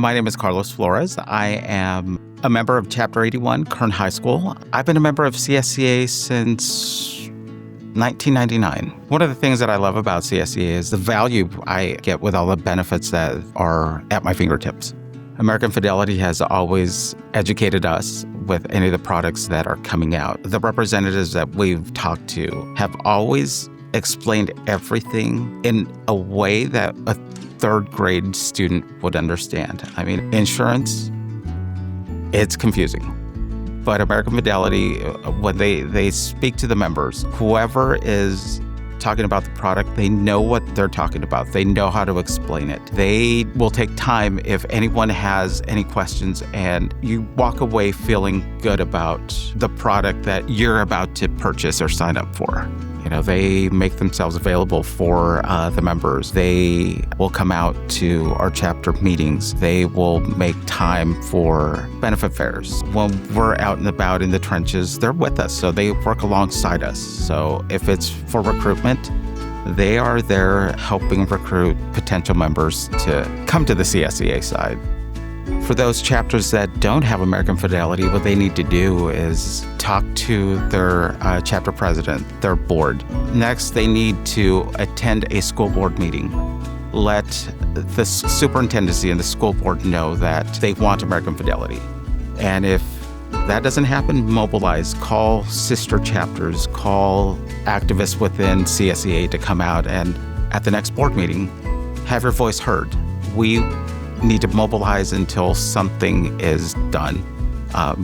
My name is Carlos Flores. I am a member of Chapter 81, Kern High School. I've been a member of CSEA since 1999. One of the things that I love about CSEA is the value I get with all the benefits that are at my fingertips. American Fidelity has always educated us with any of the products that are coming out. The representatives that we've talked to have always explained everything in a way that a third grade student would understand. I mean, insurance, it's confusing. But American Fidelity, when they speak to the members, whoever is talking about the product, they know what they're talking about. They know how to explain it. They will take time if anyone has any questions, and you walk away feeling good about the product that you're about to purchase or sign up for. They make themselves available for the members. They will come out to our chapter meetings. They will make time for benefit fairs. When we're out and about in the trenches, they're with us, so they work alongside us. So if it's for recruitment, they are there helping recruit potential members to come to the CSEA side. For those chapters that don't have American Fidelity, what they need to do is talk to their chapter president, their board. Next, they need to attend a school board meeting. Let the superintendency and the school board know that they want American Fidelity. And if that doesn't happen, mobilize, call sister chapters, call activists within CSEA to come out and at the next board meeting, have your voice heard. We need to mobilize until something is done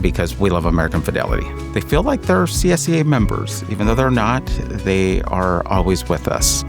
because we love American Fidelity. They feel like they're CSEA members. Even though they're not, they are always with us.